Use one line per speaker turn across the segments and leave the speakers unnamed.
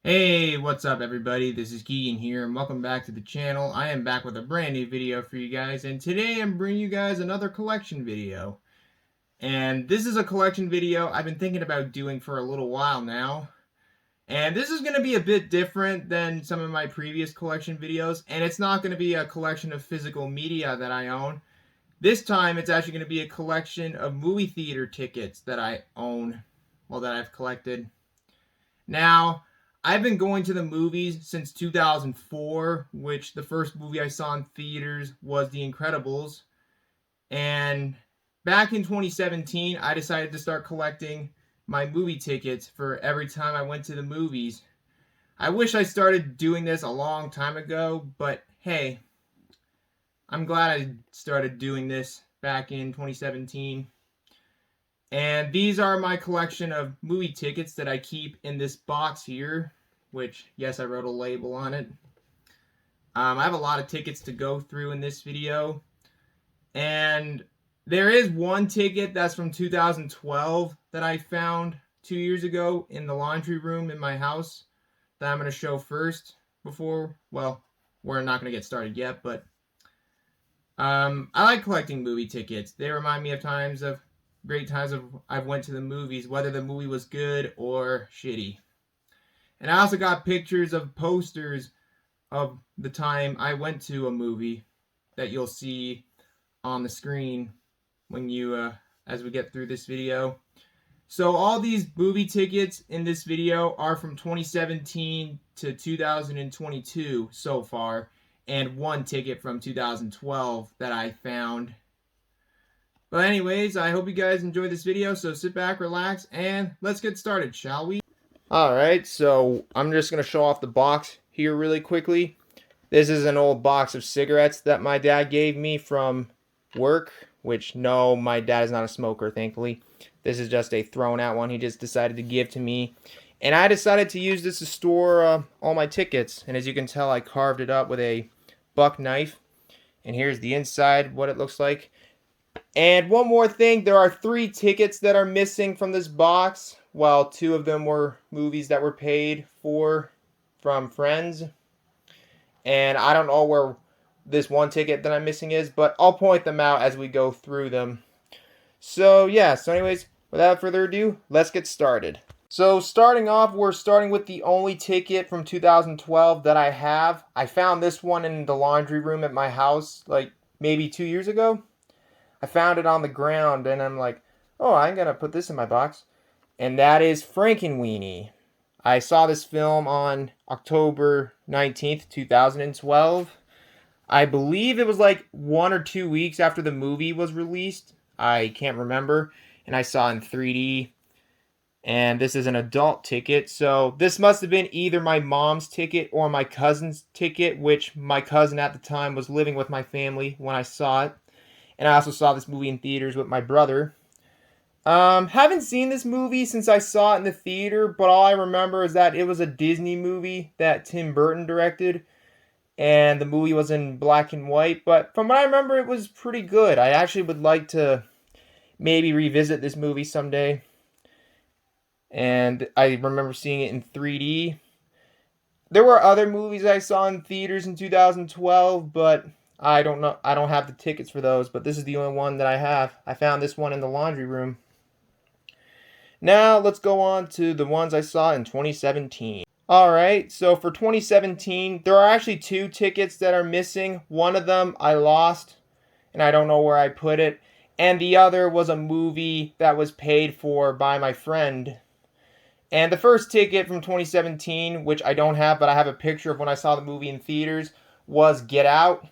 Hey, what's up everybody? This is Keegan here and welcome back to the channel. I am back with a brand new video for you guys, and today I'm bringing you guys another collection video. And this is a collection video I've been thinking about doing for a little while now. And this is going to be a bit different than some of my previous collection videos, and it's not going to be a collection of physical media that I own. This time it's actually going to be a collection of movie theater tickets that I own, well, that I've collected. Now, I've been going to the movies since 2004, which the first movie I saw in theaters was The Incredibles. And back in 2017, I decided to start collecting my movie tickets for every time I went to the movies. I wish I started doing this a long time ago, but hey, I'm glad I started doing this back in 2017. And these are my collection of movie tickets that I keep in this box here, which, yes, I wrote a label on it. I have a lot of tickets to go through in this video. And there is one ticket that's from 2012 that I found 2 years ago in the laundry room in my house that I'm going to show first before, well, we're not going to get started yet, but I like collecting movie tickets. They remind me of great times I've went to the movies, whether the movie was good or shitty. And I also got pictures of posters of the time I went to a movie that you'll see on the screen when as we get through this video. So all these movie tickets in this video are from 2017 to 2022 so far, and one ticket from 2012 that I found. But anyways, I hope you guys enjoyed this video, so sit back, relax, and let's get started, shall we? Alright, so I'm just going to show off the box here really quickly. This is an old box of cigarettes that my dad gave me from work, which, no, my dad is not a smoker, thankfully. This is just a thrown out one he just decided to give to me. And I decided to use this to store all my tickets. And as you can tell, I carved it up with a buck knife. And here's the inside, what it looks like. And one more thing, there are 3 tickets that are missing from this box, while 2 of them were movies that were paid for from friends. And I don't know where this one ticket that I'm missing is, but I'll point them out as we go through them. So yeah, so anyways, without further ado, let's get started. So starting off, we're starting with the only ticket from 2012 that I have. I found this one in the laundry room at my house like maybe 2 years ago. I found it on the ground and I'm like, oh, I'm going to put this in my box. And that is Frankenweenie. I saw this film on October 19th, 2012. I believe it was like 1 or 2 weeks after the movie was released. I can't remember. And I saw it in 3D. And this is an adult ticket. So this must have been either my mom's ticket or my cousin's ticket, which my cousin at the time was living with my family when I saw it. And I also saw this movie in theaters with my brother. Haven't seen this movie since I saw it in the theater, but all I remember is that it was a Disney movie that Tim Burton directed, and the movie was in black and white, but from what I remember, it was pretty good. I actually would like to maybe revisit this movie someday, and I remember seeing it in 3D. There were other movies I saw in theaters in 2012, but I don't know. I don't have the tickets for those, but this is the only one that I have. I found this one in the laundry room. Now let's go on to the ones I saw in 2017. Alright, so for 2017, there are actually 2 tickets that are missing. One of them I lost, and I don't know where I put it. And the other was a movie that was paid for by my friend. And the first ticket from 2017, which I don't have, but I have a picture of when I saw the movie in theaters, was Get Out.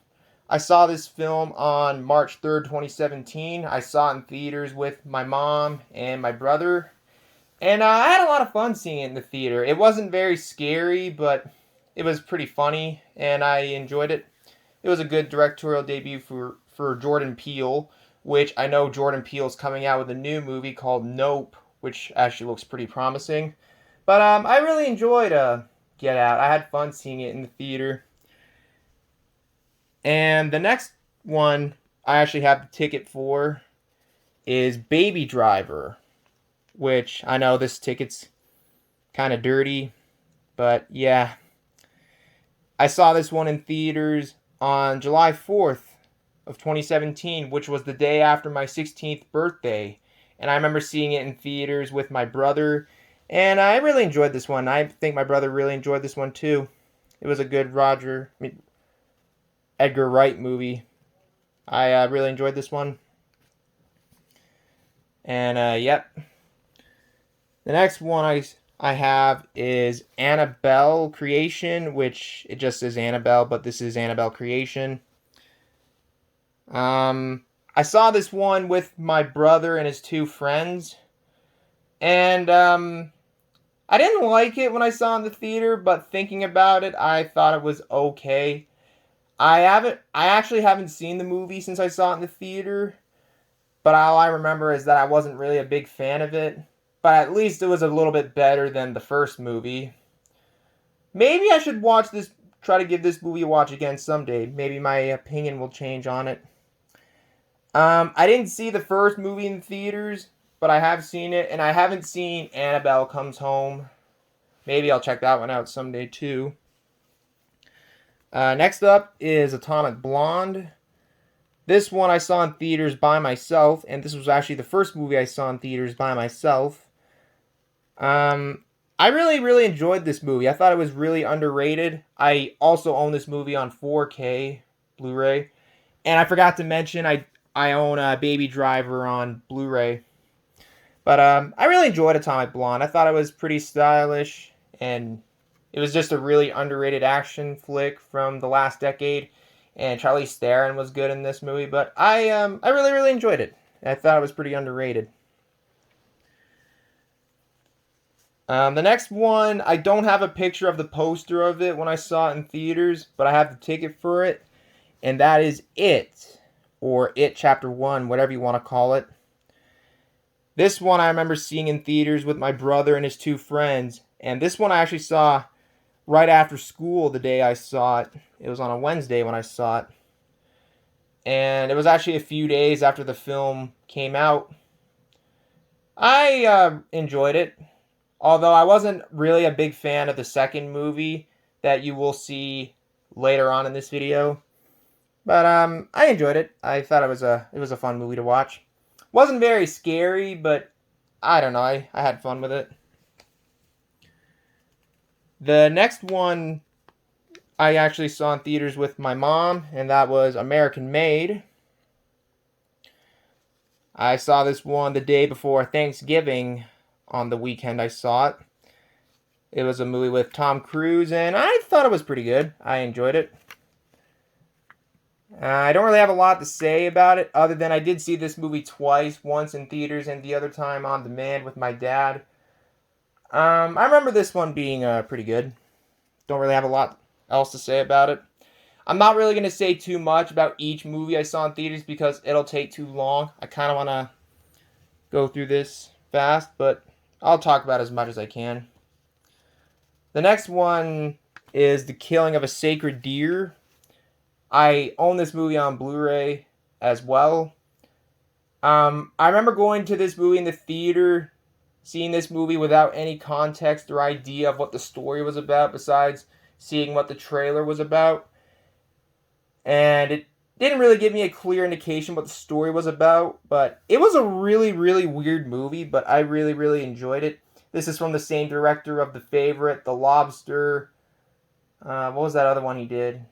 I saw this film on March 3rd, 2017. I saw it in theaters with my mom and my brother. And I had a lot of fun seeing it in the theater. It wasn't very scary, but it was pretty funny, and I enjoyed it. It was a good directorial debut for Jordan Peele, which I know Jordan Peele's coming out with a new movie called Nope, which actually looks pretty promising. But I really enjoyed Get Out. I had fun seeing it in the theater. And the next one I actually have the ticket for is Baby Driver, which I know this ticket's kind of dirty. But yeah, I saw this one in theaters on July 4th of 2017, which was the day after my 16th birthday. And I remember seeing it in theaters with my brother, and I really enjoyed this one. I think my brother really enjoyed this one too. It was a good Edgar Wright movie. I really enjoyed this one. And yep. The next one I have is Annabelle Creation, which it just says Annabelle, but this is Annabelle Creation. I saw this one with my brother and his two friends, and I didn't like it when I saw it in the theater, but thinking about it, I thought it was okay. I actually haven't seen the movie since I saw it in the theater, but all I remember is that I wasn't really a big fan of it. But at least it was a little bit better than the first movie. Maybe I should try to give this movie a watch again someday. Maybe my opinion will change on it. I didn't see the first movie in theaters, but I have seen it, and I haven't seen Annabelle Comes Home. Maybe I'll check that one out someday too. Next up is Atomic Blonde. This one I saw in theaters by myself, and this was actually the first movie I saw in theaters by myself. I really enjoyed this movie. I thought it was really underrated. I also own this movie on 4K Blu-ray, and I forgot to mention I own Baby Driver on Blu-ray. But I really enjoyed Atomic Blonde. I thought it was pretty stylish, and it was just a really underrated action flick from the last decade. And Charlize Theron was good in this movie, but I really enjoyed it. I thought it was pretty underrated. The next one, I don't have a picture of the poster of it when I saw it in theaters, but I have the ticket for it, and that is It, or It Chapter 1, whatever you want to call it. This one I remember seeing in theaters with my brother and his two friends, and this one I actually saw right after school the day I saw it. It was on a Wednesday when I saw it. And it was actually a few days after the film came out. I enjoyed it. Although I wasn't really a big fan of the second movie that you will see later on in this video. But I enjoyed it. I thought it was a fun movie to watch. Wasn't very scary, but I don't know. I had fun with it. The next one I actually saw in theaters with my mom, and that was American Made. I saw this one the day before Thanksgiving on the weekend I saw it. It was a movie with Tom Cruise, and I thought it was pretty good. I enjoyed it. I don't really have a lot to say about it, other than I did see this movie twice, once in theaters and the other time on demand with my dad. I remember this one being pretty good. Don't really have a lot else to say about it. I'm not really going to say too much about each movie I saw in theaters because it'll take too long. I kind of want to go through this fast, but I'll talk about as much as I can. The next one is The Killing of a Sacred Deer. I own this movie on Blu-ray as well. I remember going to this movie in the theater, seeing this movie without any context or idea of what the story was about besides seeing what the trailer was about. And it didn't really give me a clear indication what the story was about, but it was a really weird movie, but I really enjoyed it. This is from the same director of The Favorite, The Lobster. What was that other one he did?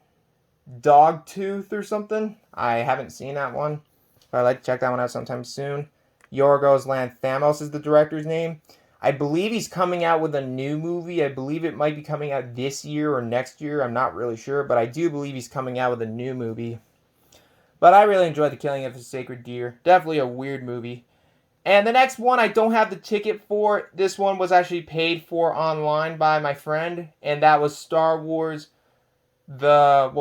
Dogtooth or something? I haven't seen that one, but I'd like to check that one out sometime soon. Yorgos Lanthimos is the director's name. I believe he's coming out with a new movie. I believe it might be coming out this year or next year. I'm not really sure, but I do believe he's coming out with a new movie. But I really enjoyed The Killing of a Sacred Deer. Definitely a weird movie. And the next one I don't have the ticket for. This one was actually paid for online by my friend, and that was Star Wars The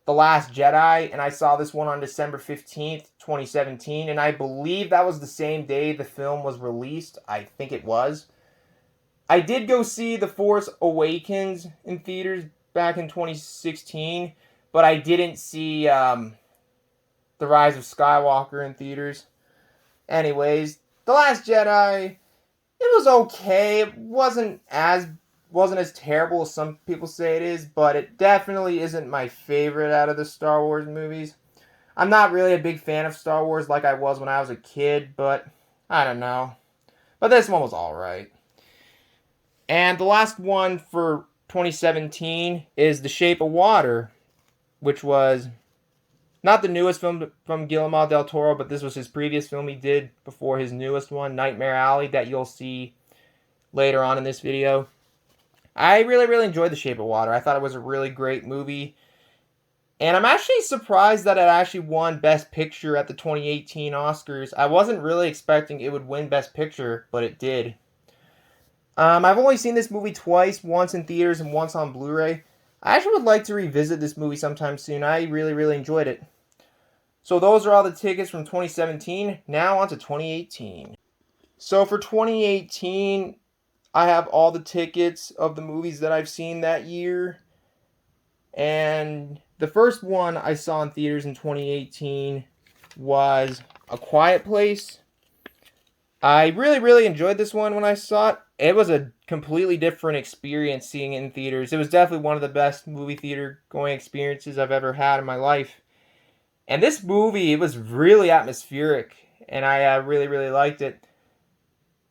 Last Jedi, and I saw this one on December 15th, 2017, and I believe that was the same day the film was released. I think it was. I did go see The Force Awakens in theaters back in 2016, but I didn't see The Rise of Skywalker in theaters. Anyways, The Last Jedi, it was okay. It wasn't as wasn't as terrible as some people say it is, but it definitely isn't my favorite out of the Star Wars movies. I'm not really a big fan of Star Wars like I was when I was a kid, but I don't know. But this one was alright. And the last one for 2017 is The Shape of Water, which was not the newest film from Guillermo del Toro, but this was his previous film he did before his newest one, Nightmare Alley, that you'll see later on in this video. I really, really enjoyed The Shape of Water. I thought it was a really great movie. And I'm actually surprised that it actually won Best Picture at the 2018 Oscars. I wasn't really expecting it would win Best Picture, but it did. I've only seen this movie twice, once in theaters and once on Blu-ray. I actually would like to revisit this movie sometime soon. I really, really enjoyed it. So those are all the tickets from 2017. Now on to 2018. So for 2018, I have all the tickets of the movies that I've seen that year. And the first one I saw in theaters in 2018 was A Quiet Place. I really, really enjoyed this one when I saw it. It was a completely different experience seeing it in theaters. It was definitely one of the best movie theater going experiences I've ever had in my life. And this movie, it was really atmospheric, and I really, really liked it.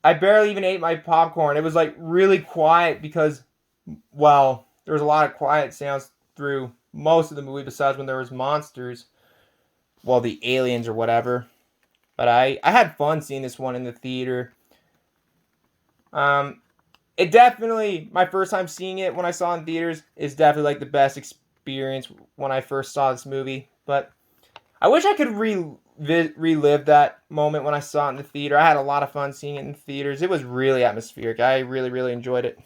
I barely even ate my popcorn. It was like really quiet because, well, there was a lot of quiet sounds through most of the movie besides when there was monsters. Well, the aliens or whatever. But I had fun seeing this one in the theater. It definitely, my first time seeing it when I saw it in theaters, is definitely like the best experience when I first saw this movie. But I wish I could relive that moment when I saw it in the theater. I had a lot of fun seeing it in theaters. It was really atmospheric. I really, really enjoyed it.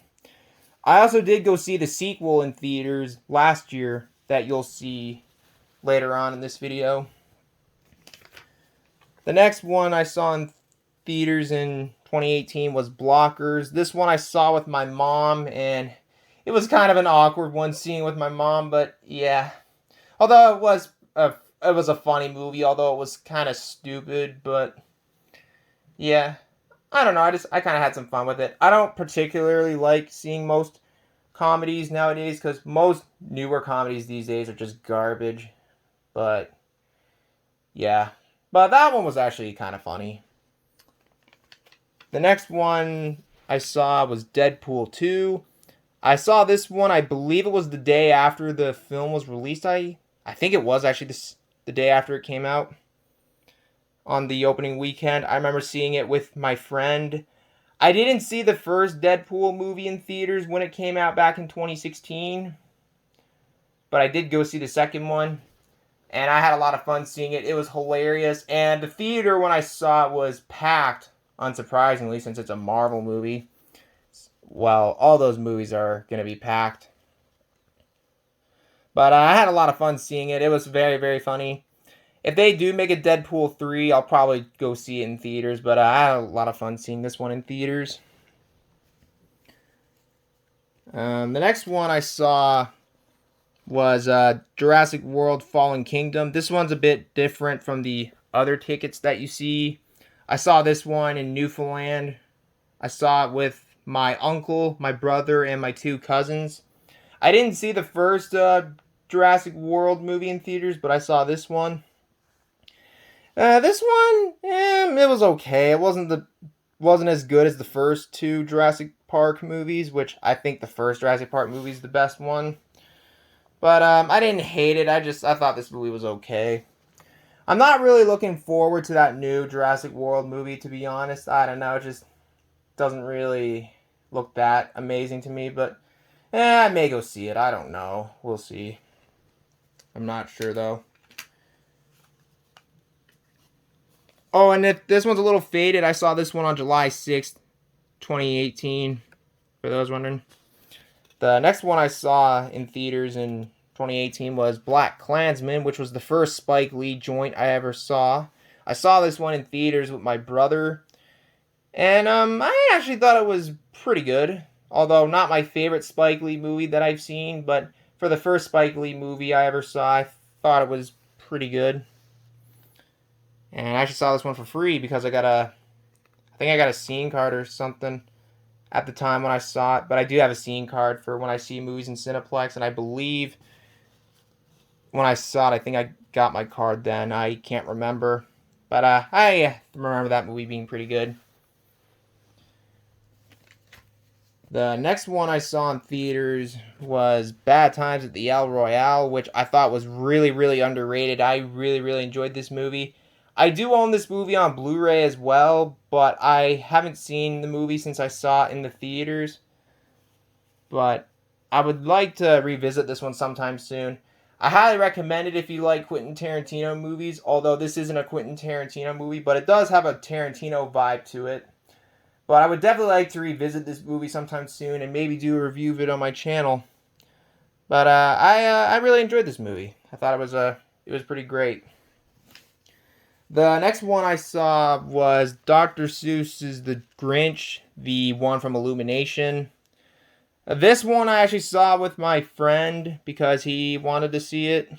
I also did go see the sequel in theaters last year that you'll see later on in this video. The next one I saw in theaters in 2018 was Blockers. This one I saw with my mom, and it was kind of an awkward one seeing with my mom, but yeah. Although it was a funny movie, although it was kind of stupid, but yeah. I don't know, I kind of had some fun with it. I don't particularly like seeing most comedies nowadays, because most newer comedies these days are just garbage. But yeah. But that one was actually kind of funny. The next one I saw was Deadpool 2. I saw this one, I believe it was the day after the film was released. I think it was actually the day after it came out. On the opening weekend. I remember seeing it with my friend. I didn't see the first Deadpool movie in theaters when it came out back in 2016. But I did go see the second one. And I had a lot of fun seeing it. It was hilarious. And the theater when I saw it was packed, unsurprisingly, since it's a Marvel movie. Well, all those movies are going to be packed. But I had a lot of fun seeing it. It was very, very funny. If they do make a Deadpool 3, I'll probably go see it in theaters. But I had a lot of fun seeing this one in theaters. The next one I saw was Jurassic World Fallen Kingdom. This one's a bit different from the other tickets that you see. I saw this one in Newfoundland. I saw it with my uncle, my brother, and my two cousins. I didn't see the first Jurassic World movie in theaters, but I saw this one. This one, it was okay. It wasn't as good as the first two Jurassic Park movies, which I think the first Jurassic Park movie is the best one. But I didn't hate it. I thought this movie was okay. I'm not really looking forward to that new Jurassic World movie, to be honest. I don't know. It just doesn't really look that amazing to me. But I may go see it. I don't know. We'll see. I'm not sure, though. Oh, and if this one's a little faded, I saw this one on July 6th, 2018, for those wondering. The next one I saw in theaters in 2018 was BlacKkKlansman, which was the first Spike Lee joint I ever saw. I saw this one in theaters with my brother, and I actually thought it was pretty good. Although not my favorite Spike Lee movie that I've seen, but for the first Spike Lee movie I ever saw, I thought it was pretty good. And I actually saw this one for free because I think I got a scene card or something. at the time when I saw it, but I do have a scene card for when I see movies in Cineplex, and I believe when I saw it, I think I got my card then. I can't remember, but I remember that movie being pretty good. The next one I saw in theaters was Bad Times at the El Royale, which I thought was really, really underrated. I really, really enjoyed this movie. I do own this movie on Blu-ray as well, but I haven't seen the movie since I saw it in the theaters. But I would like to revisit this one sometime soon. I highly recommend it if you like Quentin Tarantino movies, although this isn't a Quentin Tarantino movie, but it does have a Tarantino vibe to it. But I would definitely like to revisit this movie sometime soon and maybe do a review of it on my channel. But I really enjoyed this movie. I thought it was pretty great. The next one I saw was Dr. Seuss's The Grinch, the one from Illumination. This one I actually saw with my friend because he wanted to see it.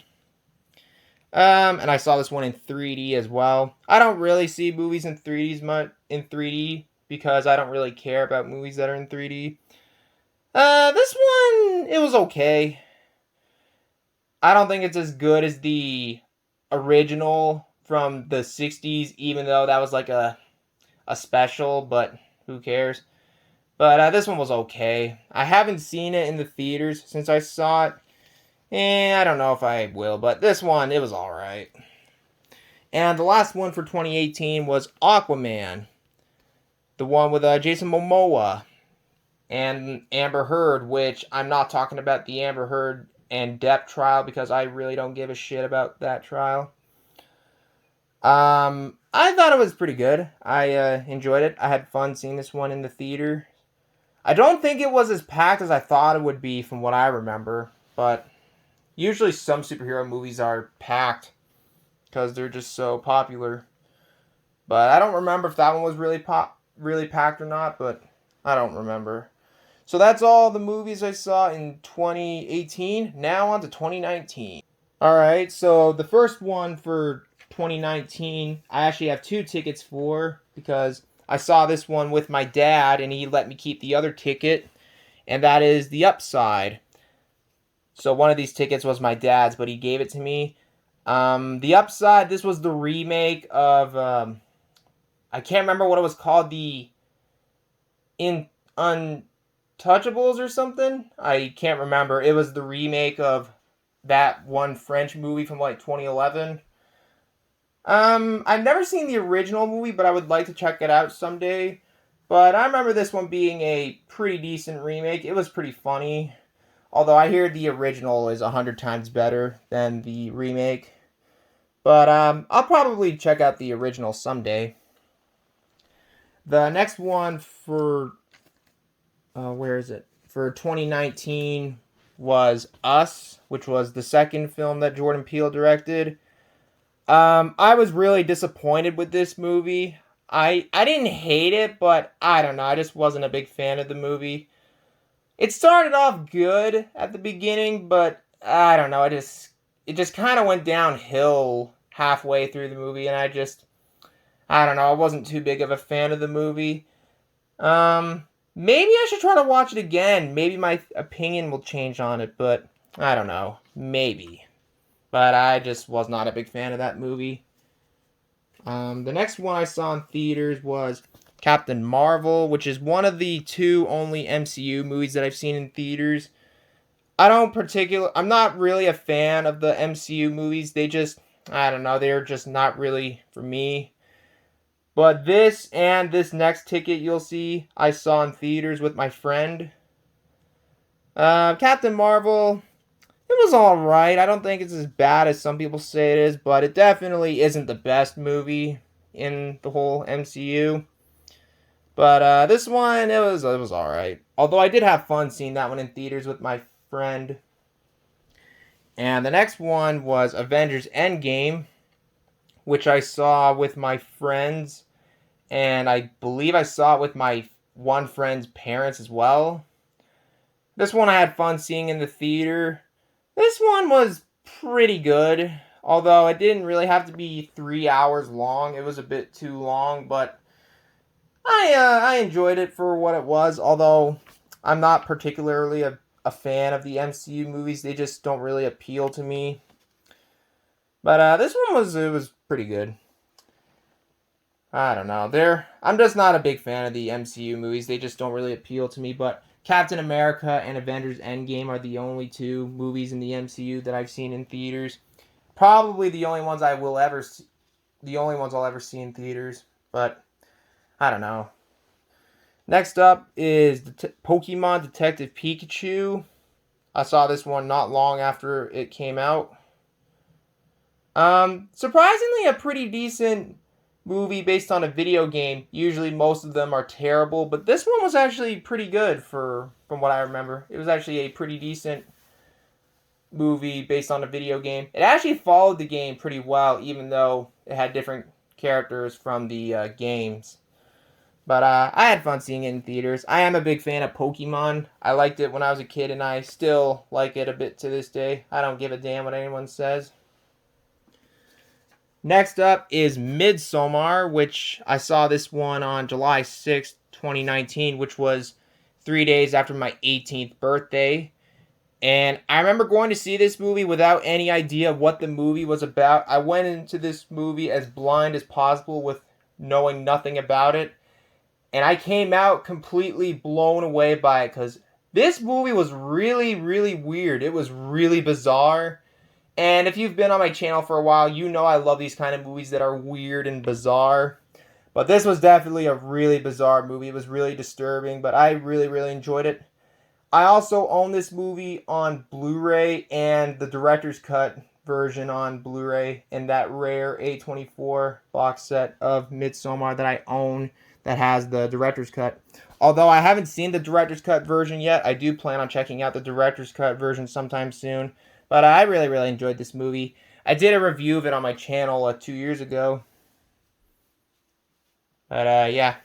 And I saw this one in 3D as well. I don't really see movies in 3D because I don't really care about movies that are in 3D. This one, it was okay. I don't think it's as good as the original from the 60s, even though that was like a special, but who cares? But this one was okay. I haven't seen it in the theaters since I saw it. And I don't know if I will, but this one, it was alright. And the last one for 2018 was Aquaman. The one with Jason Momoa and Amber Heard, which I'm not talking about the Amber Heard and Depp trial because I really don't give a shit about that trial. I thought it was pretty good. I enjoyed it. I had fun seeing this one in the theater. I don't think it was as packed as I thought it would be from what I remember, but usually some superhero movies are packed because they're just so popular. But I don't remember if that one was really packed or not, but I don't remember. So that's all the movies I saw in 2018. Now on to 2019. Alright, so the first one for 2019, I actually have 2 tickets for because I saw this one with my dad and he let me keep the other ticket, and that is The Upside. So one of these tickets was my dad's, but he gave it to me. The Upside, this was the remake of, I can't remember what it was called, the Untouchables or something? I can't remember. It was the remake of that one French movie from like 2011. I've never seen the original movie, but I would like to check it out someday. But I remember this one being a pretty decent remake. It was pretty funny. Although I hear the original is 100 times better than the remake. But I'll probably check out the original someday. The next one for where is it? For 2019 was Us, which was the second film that Jordan Peele directed. I was really disappointed with this movie. I didn't hate it, but I don't know. I just wasn't a big fan of the movie. It started off good at the beginning, but I don't know. It just kind of went downhill halfway through the movie, and I don't know. I wasn't too big of a fan of the movie. Maybe I should try to watch it again. Maybe my opinion will change on it, but I don't know. Maybe. But I just was not a big fan of that movie. The next one I saw in theaters was Captain Marvel, which is one of the 2 only MCU movies that I've seen in theaters. I'm not really a fan of the MCU movies. I don't know, they're just not really for me. But this and this next ticket you'll see, I saw in theaters with my friend. Captain Marvel, it was alright. I don't think it's as bad as some people say it is, but it definitely isn't the best movie in the whole MCU. But this one, it was alright. Although I did have fun seeing that one in theaters with my friend. And the next one was Avengers Endgame, which I saw with my friends. And I believe I saw it with my one friend's parents as well. This one I had fun seeing in the theater. This one was pretty good, although it didn't really have to be 3 hours long. It was a bit too long, but I enjoyed it for what it was, although I'm not particularly a fan of the MCU movies. They just don't really appeal to me. But this one was pretty good. I don't know. I'm just not a big fan of the MCU movies. They just don't really appeal to me. But Captain America and Avengers Endgame are the only two movies in the MCU that I've seen in theaters. Probably the only ones the only ones I'll ever see in theaters. But I don't know. Next up is Pokemon Detective Pikachu. I saw this one not long after it came out. Surprisingly, a pretty decent movie based on a video game. Usually, most of them are terrible, but this one was actually pretty good from what I remember. It was actually a pretty decent movie based on a video game. It actually followed the game pretty well, even though it had different characters from the games. But I had fun seeing it in theaters. I am a big fan of Pokemon. I liked it when I was a kid, and I still like it a bit to this day. I don't give a damn what anyone says. Next up is Midsommar, which I saw this one on July 6th, 2019, which was 3 days after my 18th birthday. And I remember going to see this movie without any idea what the movie was about. I went into this movie as blind as possible with knowing nothing about it. And I came out completely blown away by it because this movie was really, really weird. It was really bizarre. And if you've been on my channel for a while, you know I love these kind of movies that are weird and bizarre. But this was definitely a really bizarre movie. It was really disturbing, but I really, really enjoyed it. I also own this movie on Blu-ray and the director's cut version on Blu-ray and that rare A24 box set of Midsommar that I own that has the director's cut. Although I haven't seen the director's cut version yet, I do plan on checking out the director's cut version sometime soon. But I really, really enjoyed this movie. I did a review of it on my channel 2 years ago. But yeah.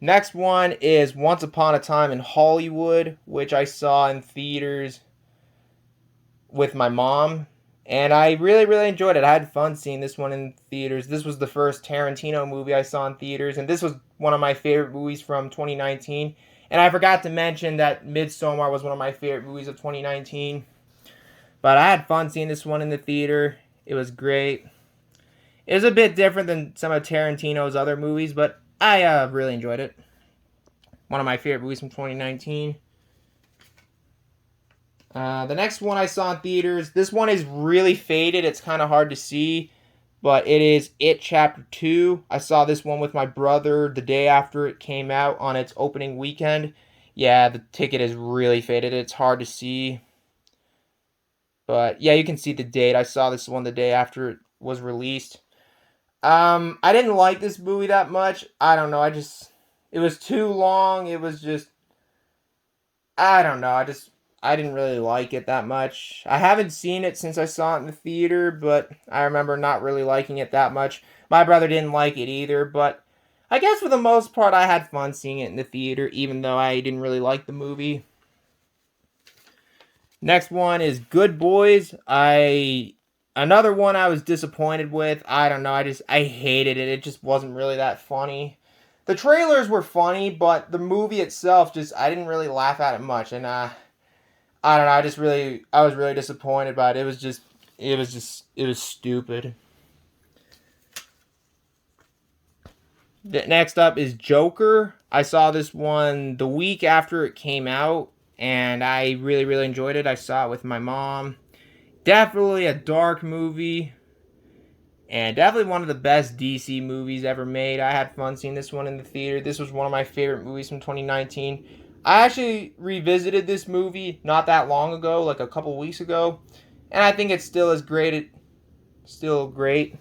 Next one is Once Upon a Time in Hollywood, which I saw in theaters with my mom. And I really, really enjoyed it. I had fun seeing this one in theaters. This was the first Tarantino movie I saw in theaters. And this was one of my favorite movies from 2019. And I forgot to mention that Midsommar was one of my favorite movies of 2019. But I had fun seeing this one in the theater. It was great. It was a bit different than some of Tarantino's other movies, but I really enjoyed it. One of my favorite movies from 2019. The next one I saw in theaters, this one is really faded. It's kind of hard to see, but it is It Chapter 2. I saw this one with my brother the day after it came out on its opening weekend. Yeah, the ticket is really faded. It's hard to see. But yeah, you can see the date. I saw this one the day after it was released. I didn't like this movie that much. I don't know. It was too long. It was just, I don't know. I didn't really like it that much. I haven't seen it since I saw it in the theater, but I remember not really liking it that much. My brother didn't like it either, but I guess for the most part I had fun seeing it in the theater, even though I didn't really like the movie. Next one is Good Boys. Another one I was disappointed with. I don't know. I hated it. It just wasn't really that funny. The trailers were funny, but the movie itself I didn't really laugh at it much. And I don't know. I was really disappointed by it. It was stupid. Next up is Joker. I saw this one the week after it came out, and I really, really enjoyed it. I saw it with my mom. Definitely a dark movie, and definitely one of the best DC movies ever made. I had fun seeing this one in the theater. This was one of my favorite movies from 2019. I actually revisited this movie not that long ago, like a couple weeks ago, and I think it's still still great,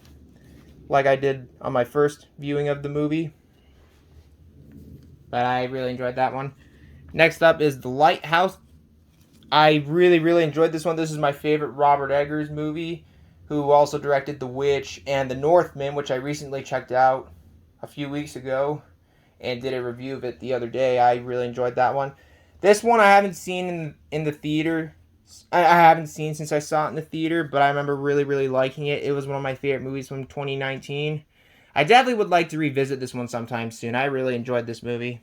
like I did on my first viewing of the movie. But I really enjoyed that one. Next up is The Lighthouse. I really, really enjoyed this one. This is my favorite Robert Eggers movie, who also directed The Witch and The Northman, which I recently checked out a few weeks ago and did a review of it the other day. I really enjoyed that one. This one I haven't seen in the theater. I haven't seen since I saw it in the theater, but I remember really, really liking it. It was one of my favorite movies from 2019. I definitely would like to revisit this one sometime soon. I really enjoyed this movie.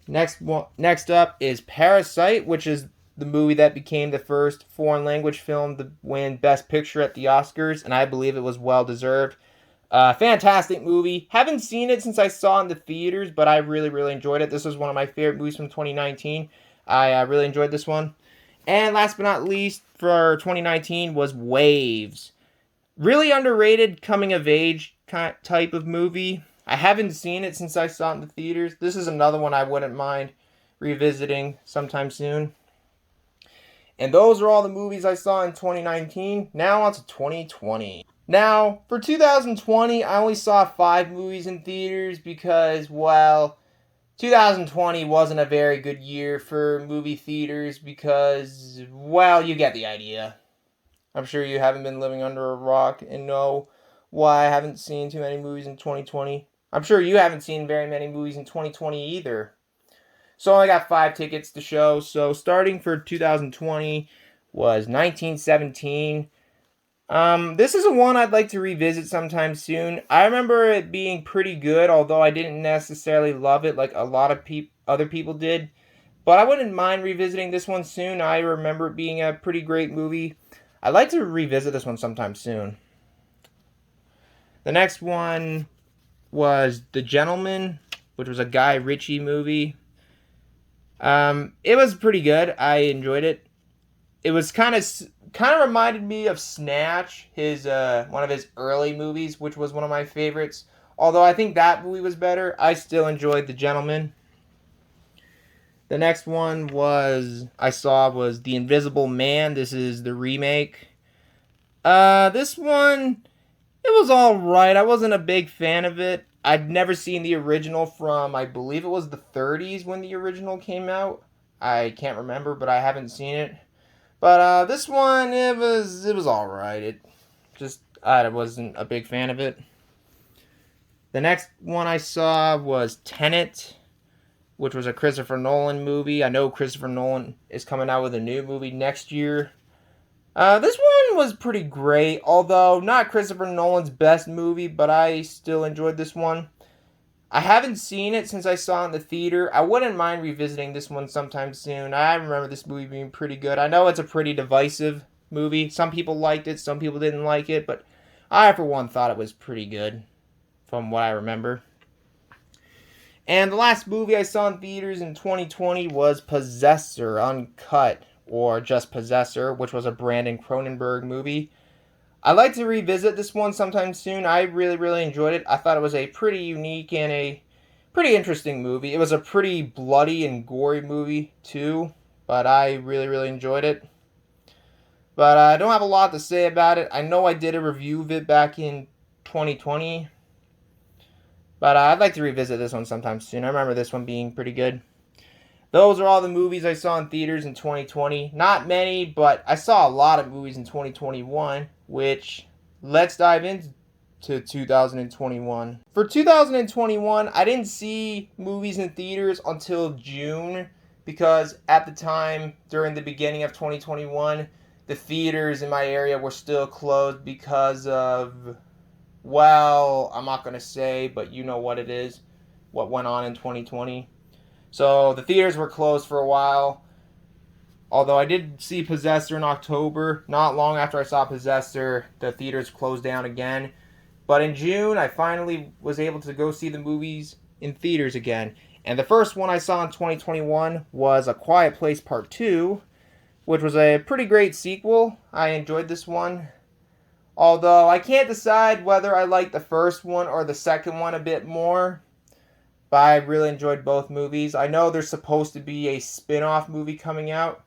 Next up is Parasite, which is the movie that became the first foreign language film to win Best Picture at the Oscars, and I believe it was well deserved. Fantastic movie. Haven't seen it since I saw it in the theaters, but I really enjoyed it. This was one of my favorite movies from 2019. I really enjoyed this one. And last but not least for 2019 was Waves. Really underrated coming of age type of movie. I haven't seen it since I saw it in the theaters. This is another one I wouldn't mind revisiting sometime soon. And those are all the movies I saw in 2019. Now on to 2020. Now, for 2020, I only saw 5 movies in theaters because, well, 2020 wasn't a very good year for movie theaters because, well, you get the idea. I'm sure you haven't been living under a rock and know why I haven't seen too many movies in 2020. I'm sure you haven't seen very many movies in 2020 either. So I got 5 tickets to show. So starting for 2020 was 1917. This is a one I'd like to revisit sometime soon. I remember it being pretty good, although I didn't necessarily love it like a lot of other people did. But I wouldn't mind revisiting this one soon. I remember it being a pretty great movie. I'd like to revisit this one sometime soon. The next one was The Gentleman, which was a Guy Ritchie movie. It was pretty good. I enjoyed it. It was kind of reminded me of Snatch, his one of his early movies, which was one of my favorites. Although I think that movie was better, I still enjoyed The Gentleman. The next one I saw was The Invisible Man. This is the remake. This one, it was alright. I wasn't a big fan of it. I'd never seen the original from, I believe it was the 30s when the original came out. I can't remember, but I haven't seen it. But this one, it was alright. I wasn't a big fan of it. The next one I saw was Tenet, which was a Christopher Nolan movie. I know Christopher Nolan is coming out with a new movie next year. This one was pretty great, although not Christopher Nolan's best movie, but I still enjoyed this one. I haven't seen it since I saw it in the theater. I wouldn't mind revisiting this one sometime soon. I remember this movie being pretty good. I know it's a pretty divisive movie. Some people liked it, some people didn't like it, but I, for one, thought it was pretty good from what I remember. And the last movie I saw in theaters in 2020 was Possessor Uncut, or just Possessor, which was a Brandon Cronenberg movie. I'd like to revisit this one sometime soon. I really enjoyed it. I thought it was a pretty unique and a pretty interesting movie. It was a pretty bloody and gory movie, too, but I really enjoyed it. But I don't have a lot to say about it. I know I did a review of it back in 2020, but I'd like to revisit this one sometime soon. I remember this one being pretty good. Those are all the movies I saw in theaters in 2020. Not many, but I saw a lot of movies in 2021, which let's dive into 2021. For 2021, I didn't see movies in theaters until June because at the time, during the beginning of 2021, the theaters in my area were still closed because of, well, I'm not going to say, but you know what it is, what went on in 2020. So the theaters were closed for a while. Although I did see Possessor in October. Not long after I saw Possessor, the theaters closed down again. But in June, I finally was able to go see the movies in theaters again. And the first one I saw in 2021 was A Quiet Place Part 2, which was a pretty great sequel. I enjoyed this one. Although I can't decide whether I liked the first one or the second one a bit more. But I really enjoyed both movies. I know there's supposed to be a spin-off movie coming out,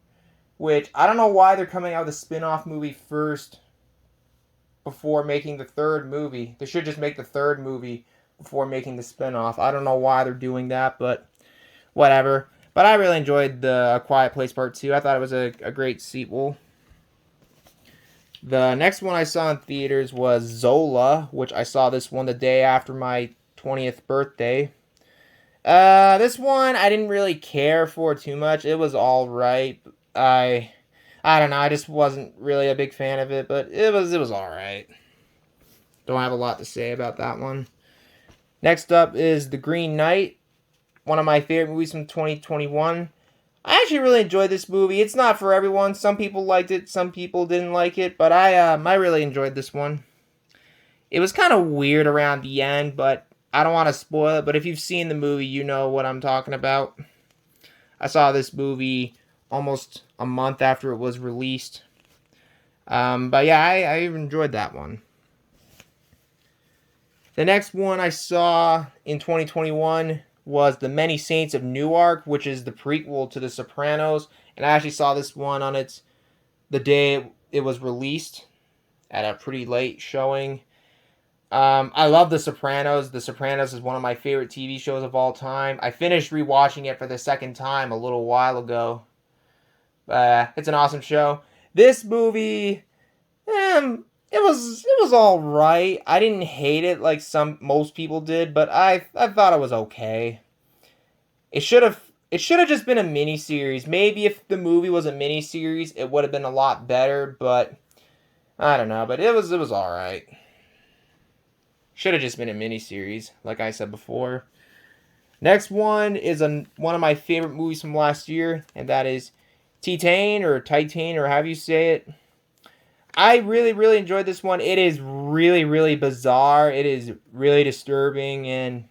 which I don't know why they're coming out with a spin-off movie first before making the third movie. They should just make the third movie before making the spin-off. I don't know why they're doing that, but whatever. But I really enjoyed the Quiet Place Part 2. I thought it was a great sequel. The next one I saw in theaters was Zola, which I saw this one the day after my 20th birthday. This one I didn't really care for too much. It was alright. I don't know, I just wasn't really a big fan of it, but it was alright. Don't have a lot to say about that one. Next up is The Green Knight, one of my favorite movies from 2021. I actually really enjoyed this movie. It's not for everyone. Some people liked it, some people didn't like it, but I really enjoyed this one. It was kind of weird around the end, but I don't want to spoil it, but if you've seen the movie, you know what I'm talking about. I saw this movie almost a month after it was released. But yeah, I enjoyed that one. The next one I saw in 2021 was The Many Saints of Newark, which is the prequel to The Sopranos. And I actually saw this one on the day it was released at a pretty late showing. I love The Sopranos. The Sopranos is one of my favorite TV shows of all time. I finished rewatching it for the second time a little while ago. It's an awesome show. This movie, it was all right. I didn't hate it like most people did, but I thought it was okay. It should have just been a mini series. Maybe if the movie was a mini series, it would have been a lot better. But I don't know. But it was all right. Should have just been a mini series, like I said before. Next one is one of my favorite movies from last year, and that is Titan, or however you say it. I really, really enjoyed this one. It is really, really bizarre. It is really disturbing, and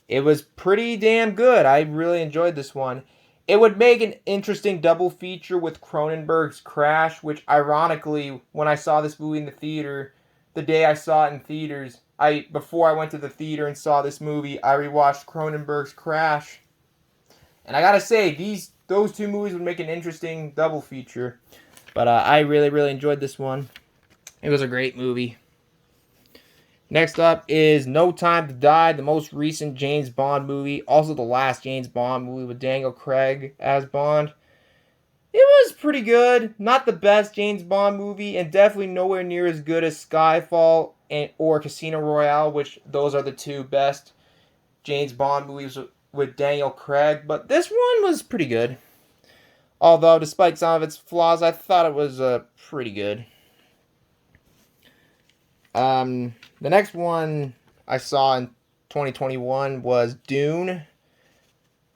it was pretty damn good. I really enjoyed this one. It would make an interesting double feature with Cronenberg's Crash, which ironically, when I saw this movie in the theater, the day I saw it in theaters, before I went to the theater and saw this movie, I rewatched Cronenberg's Crash. And I gotta say, those two movies would make an interesting double feature. But I really, really enjoyed this one. It was a great movie. Next up is No Time to Die, the most recent James Bond movie. Also the last James Bond movie with Daniel Craig as Bond. It was pretty good. Not the best James Bond movie, and definitely nowhere near as good as Skyfall or Casino Royale, which those are the two best James Bond movies with Daniel Craig. But this one was pretty good. Although, despite some of its flaws, I thought it was pretty good. The next one I saw in 2021 was Dune.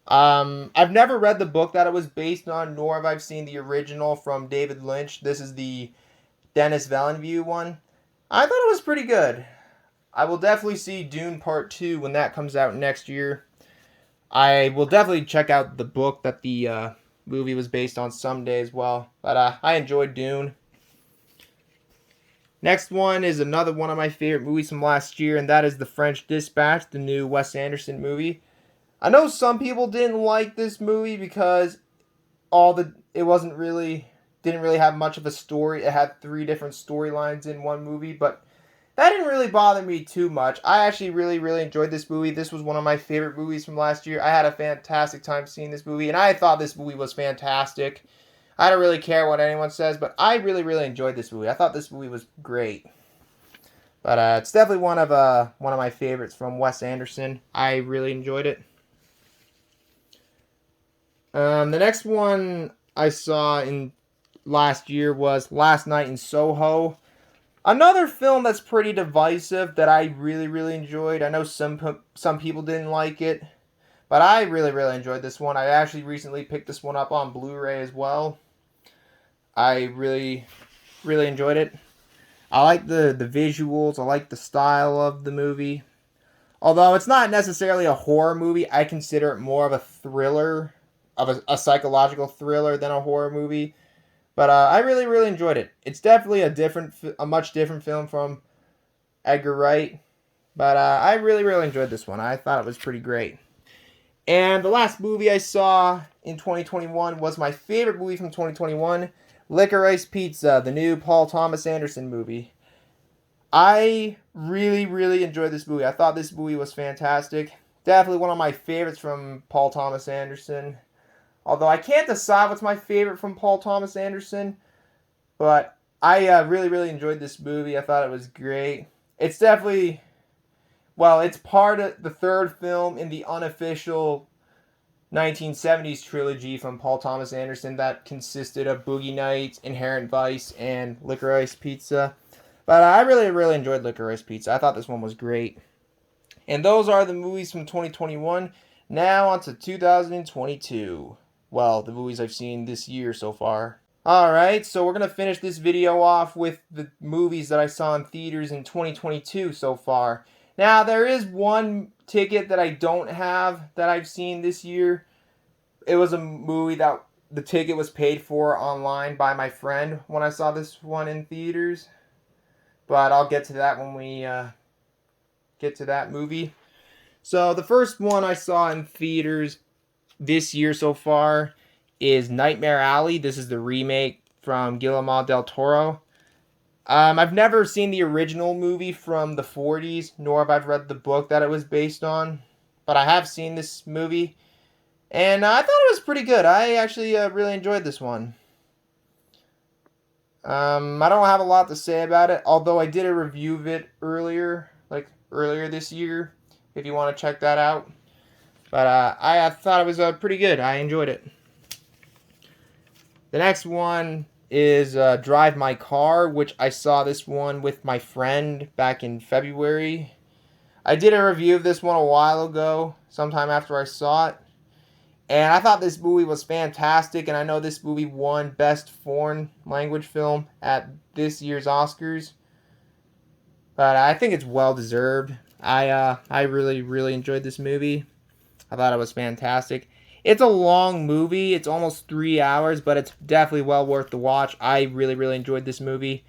I've never read the book that it was based on, nor have I seen the original from David Lynch. This is the Denis Villeneuve one. I thought it was pretty good. I will definitely see Dune Part 2 when that comes out next year. I will definitely check out the book that the movie was based on someday as well. But I enjoyed Dune. Next one is another one of my favorite movies from last year, and that is The French Dispatch, the new Wes Anderson movie. I know some people didn't like this movie because didn't really have much of a story. It had 3 different storylines in one movie, but that didn't really bother me too much. I actually really, really enjoyed this movie. This was one of my favorite movies from last year. I had a fantastic time seeing this movie, and I thought this movie was fantastic. I don't really care what anyone says, but I really, really enjoyed this movie. I thought this movie was great. But it's definitely one of my favorites from Wes Anderson. I really enjoyed it. The next one I saw in last year was Last Night in Soho. Another film that's pretty divisive that I really, really enjoyed. I know some people didn't like it, but I really, really enjoyed this one. I actually recently picked this one up on Blu-ray as well. I really, really enjoyed it. I like the visuals. I like the style of the movie. Although it's not necessarily a horror movie, I consider it more of a thriller, of a psychological thriller than a horror movie. But I really, really enjoyed it. It's definitely a much different film from Edgar Wright. But I really, really enjoyed this one. I thought it was pretty great. And the last movie I saw in 2021 was my favorite movie from 2021, Licorice Pizza, the new Paul Thomas Anderson movie. I really, really enjoyed this movie. I thought this movie was fantastic. Definitely one of my favorites from Paul Thomas Anderson. Although I can't decide what's my favorite from Paul Thomas Anderson, but I really, really enjoyed this movie. I thought it was great. It's definitely, it's part of the third film in the unofficial 1970s trilogy from Paul Thomas Anderson that consisted of Boogie Nights, Inherent Vice, and Licorice Pizza. But I really enjoyed Licorice Pizza. I thought this one was great. And those are the movies from 2021. Now on to 2022. Well, the movies I've seen this year so far. Alright, so we're going to finish this video off with the movies that I saw in theaters in 2022 so far. Now, there is one ticket that I don't have that I've seen this year. It was a movie that the ticket was paid for online by my friend when I saw this one in theaters. But I'll get to that when we get to that movie. So the first one I saw in theaters this year so far is Nightmare Alley. This is the remake from Guillermo del Toro. I've never seen the original movie from the 40s, nor have I read the book that it was based on. But I have seen this movie, and I thought it was pretty good. I actually really enjoyed this one. I don't have a lot to say about it, although I did a review of it earlier this year, if you want to check that out. But I thought it was pretty good. I enjoyed it. The next one is Drive My Car, which I saw this one with my friend back in February. I did a review of this one a while ago, sometime after I saw it. And I thought this movie was fantastic, and I know this movie won Best Foreign Language Film at this year's Oscars. But I think it's well deserved. I really enjoyed this movie. I thought it was fantastic. It's a long movie. It's almost 3 hours, but it's definitely well worth the watch. I really enjoyed this movie,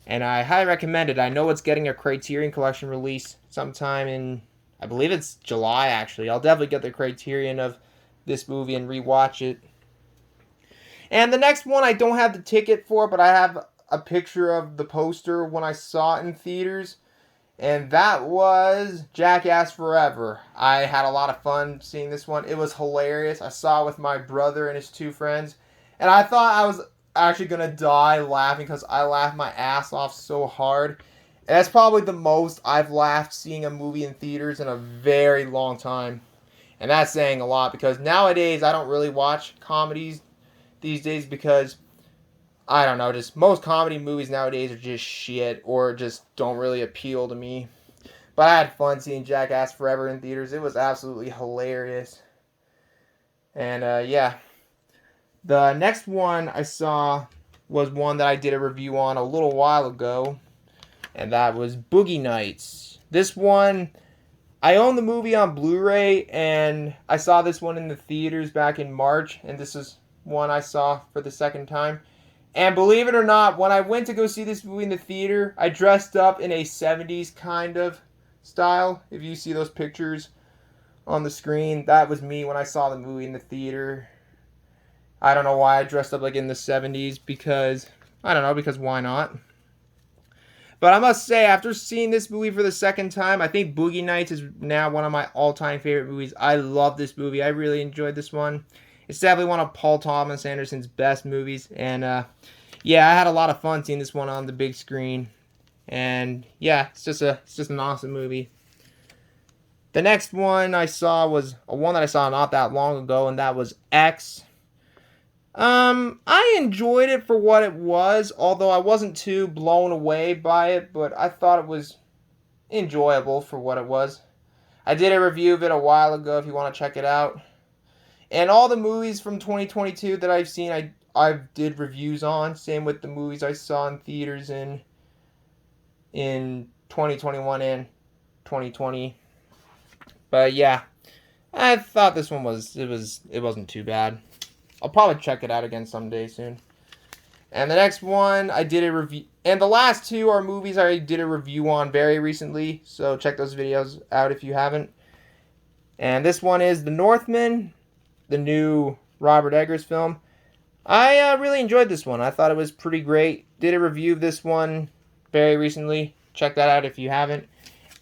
and I highly recommend it. I know it's getting a Criterion Collection release sometime in, I believe it's July, actually. I'll definitely get the Criterion of this movie and rewatch it. And the next one I don't have the ticket for, but I have a picture of the poster when I saw it in theaters, and that was Jackass Forever. I had a lot of fun seeing this one. It was hilarious. I saw it with my brother and his two friends, and I thought I was actually gonna die laughing because I laughed my ass off so hard. And that's probably the most I've laughed seeing a movie in theaters in a very long time. And that's saying a lot, because nowadays I don't really watch comedies these days because, I don't know, just most comedy movies nowadays are just shit or just don't really appeal to me. But I had fun seeing Jackass Forever in theaters. It was absolutely hilarious. And yeah. The next one I saw was one that I did a review on a little while ago, and that was Boogie Nights. This one, I own the movie on Blu-ray, and I saw this one in the theaters back in March, and this is one I saw for the second time. And believe it or not, when I went to go see this movie in the theater, I dressed up in a 70s kind of style. If you see those pictures on the screen, that was me when I saw the movie in the theater. I don't know why I dressed up like in the 70s, because, I don't know, because why not? But I must say, after seeing this movie for the second time, I think Boogie Nights is now one of my all-time favorite movies. I love this movie. I really enjoyed this one. It's definitely one of Paul Thomas Anderson's best movies. And, yeah, I had a lot of fun seeing this one on the big screen. And, yeah, it's just an awesome movie. The next one I saw was one that I saw not that long ago, and that was X. I enjoyed it for what it was, although I wasn't too blown away by it, but I thought it was enjoyable for what it was. I did a review of it a while ago if you want to check it out. And all the movies from 2022 that I've seen, I did reviews on. Same with the movies I saw in theaters in 2021 and 2020. But yeah, I thought this one it wasn't too bad. I'll probably check it out again someday soon. And the next one I did a review, and the last two are movies I did a review on very recently, so check those videos out if you haven't. And this one is The Northman, the new Robert Eggers film. I really enjoyed this one. I thought it was pretty great. Did a review of this one very recently. Check that out if you haven't.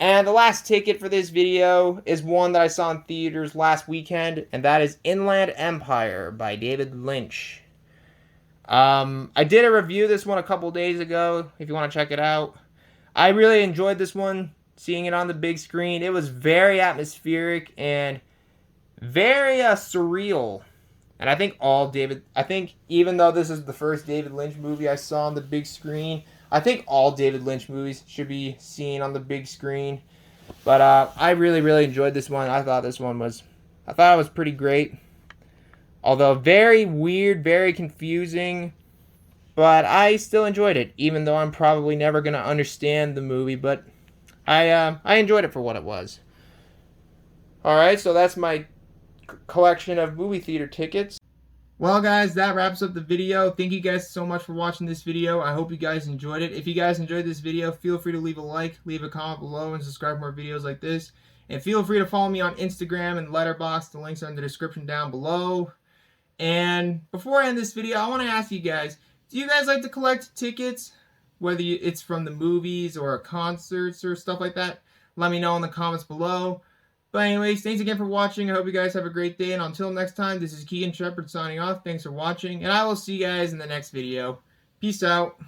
And the last ticket for this video is one that I saw in theaters last weekend, and that is Inland Empire by David Lynch. I did a review of this one a couple days ago, if you want to check it out. I really enjoyed this one, seeing it on the big screen. It was very atmospheric and very surreal. And I think even though this is the first David Lynch movie I saw on the big screen, I think all David Lynch movies should be seen on the big screen. But I really, really enjoyed this one. I thought it was pretty great. Although very weird, very confusing, but I still enjoyed it, even though I'm probably never going to understand the movie, but I enjoyed it for what it was. Alright, so that's my collection of movie theater tickets. Well, guys, that wraps up the video. Thank you guys so much for watching this video. I hope you guys enjoyed it. If you guys enjoyed this video, feel free to leave a like, leave a comment below, and subscribe for more videos like this. And feel free to follow me on Instagram and Letterboxd. The links are in the description down below. And before I end this video, I want to ask you guys, do you guys like to collect tickets? Whether it's from the movies or concerts or stuff like that? Let me know in the comments below. But anyways, thanks again for watching. I hope you guys have a great day. And until next time, this is Keegan Shepard signing off. Thanks for watching. And I will see you guys in the next video. Peace out.